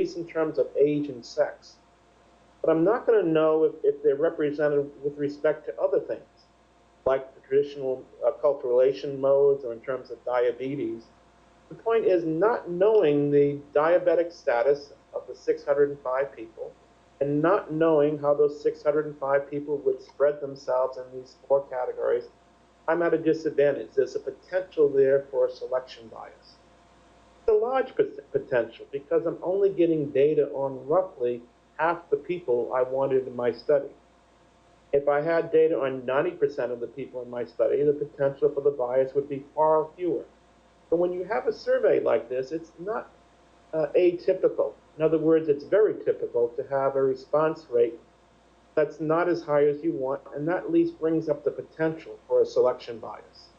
least in terms of age and sex. But I'm not going to know if they're represented with respect to other things, like the traditional cultural relation modes or in terms of diabetes. The point is not knowing the diabetic status of the 605 people and not knowing how those 605 people would spread themselves in these four categories. I'm at a disadvantage. There's a potential there for a selection bias. It's a large potential because I'm only getting data on roughly half the people I wanted in my study. If I had data on 90% of the people in my study, the potential for the bias would be far fewer. But when you have a survey like this, it's not atypical. In other words, it's very typical to have a response rate that's not as high as you want, and that at least brings up the potential for a selection bias.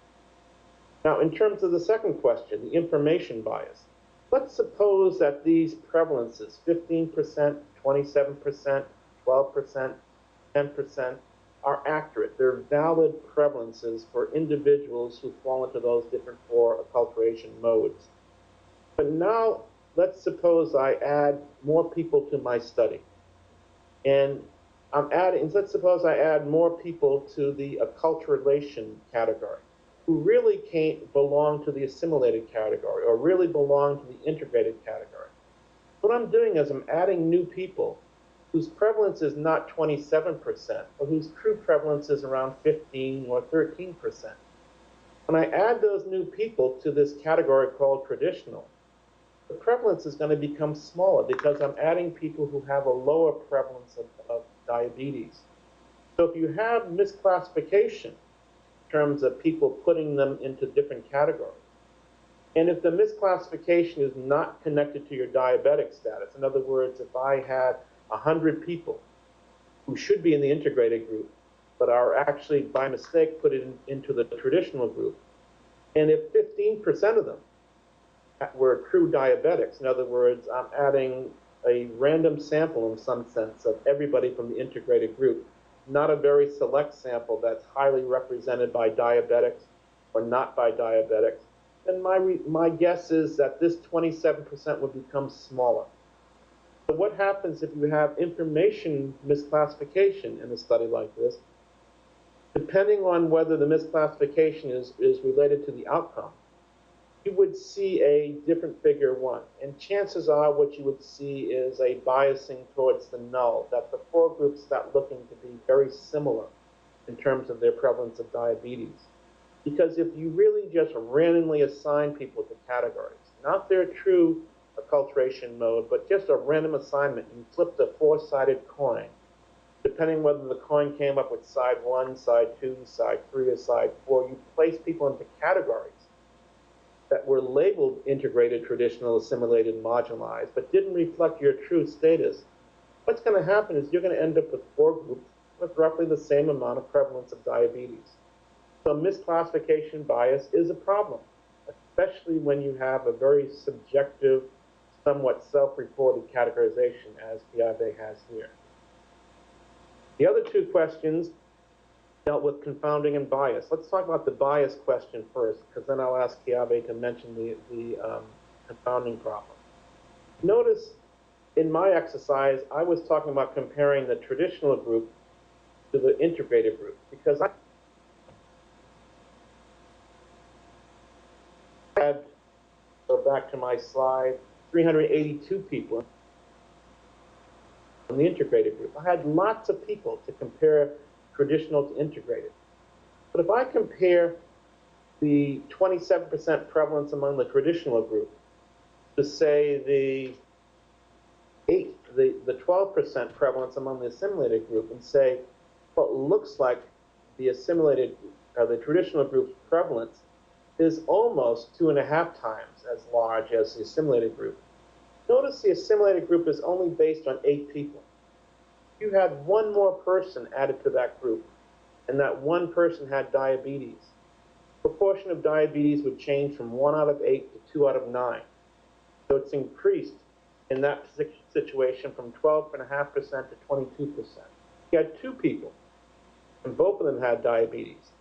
Now, in terms of the second question, the information bias, let's suppose that these prevalences, 15%, 27%, 12%, 10%, are accurate. They're valid prevalences for individuals who fall into those different four acculturation modes. But now, let's suppose I add more people to my study. And let's suppose I add more people to the acculturation category who really can't belong to the assimilated category or really belong to the integrated category. What I'm doing is I'm adding new people whose prevalence is not 27%, but whose true prevalence is around 15 or 13%. When I add those new people to this category called traditional, the prevalence is going to become smaller because I'm adding people who have a lower prevalence of diabetes. So if you have misclassification in terms of people putting them into different categories, and if the misclassification is not connected to your diabetic status, in other words, if I had 100 people who should be in the integrated group, but are actually by mistake put into the traditional group, and if 15% of them were true diabetics, in other words, I'm adding a random sample in some sense of everybody from the integrated group, not a very select sample that's highly represented by diabetics or not by diabetics, then my guess is that this 27% would become smaller. So what happens if you have information misclassification in a study like this? Depending on whether the misclassification is related to the outcome, you would see a different figure one. And chances are what you would see is a biasing towards the null, that the four groups start looking to be very similar in terms of their prevalence of diabetes. Because if you really just randomly assign people to categories, not their true acculturation mode, but just a random assignment, you flip the four-sided coin, depending whether the coin came up with side 1, side 2, side 3, or side 4, you place people into categories that were labeled integrated, traditional, assimilated, marginalized, but didn't reflect your true status. What's going to happen is you're going to end up with four groups with roughly the same amount of prevalence of diabetes. So misclassification bias is a problem, especially when you have a very subjective, somewhat self-reported categorization as Piaget has here. The other two questions dealt with confounding and bias. Let's talk about the bias question first, because then I'll ask Piaget to mention the confounding problem. Notice in my exercise, I was talking about comparing the traditional group to the integrated group, because I had, go back to my slide, 382 people in the integrated group. I had lots of people to compare traditional to integrated. But if I compare the 27% prevalence among the traditional group to say the 12% prevalence among the assimilated group and say what looks like the assimilated, the traditional group's prevalence is almost 2.5 times as large as the assimilated group. Notice the assimilated group is only based on 8 people. If you had one more person added to that group, and that one person had diabetes, the proportion of diabetes would change from 1 out of 8 to 2 out of 9. So it's increased in that situation from 12.5% to 22%. You had 2 people, and both of them had diabetes.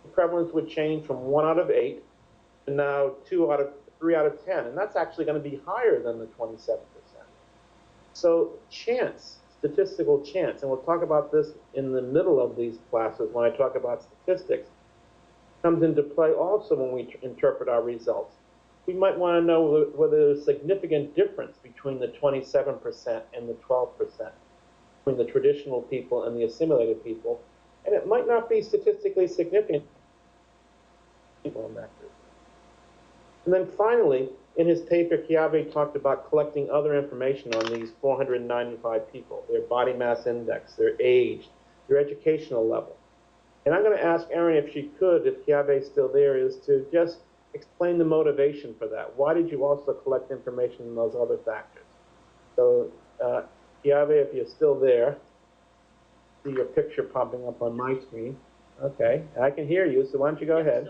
The prevalence would change from 1 out of 8 to now 3 out of 10, and that's actually going to be higher than the 27%. So chance, statistical chance, and we'll talk about this in the middle of these classes when I talk about statistics, comes into play also when we interpret our results. We might want to know whether there's a significant difference between the 27% and the 12%, between the traditional people and the assimilated people, and it might not be statistically significant on that group. And then finally, in his paper, Chiave talked about collecting other information on these 495 people, their body mass index, their age, their educational level. And I'm going to ask Erin if she could, if Chiave is still there, is to just explain the motivation for that. Why did you also collect information on those other factors? So, Chiave, if you're still there, see your picture popping up on my screen. Okay, I can hear you, so why don't you go ahead.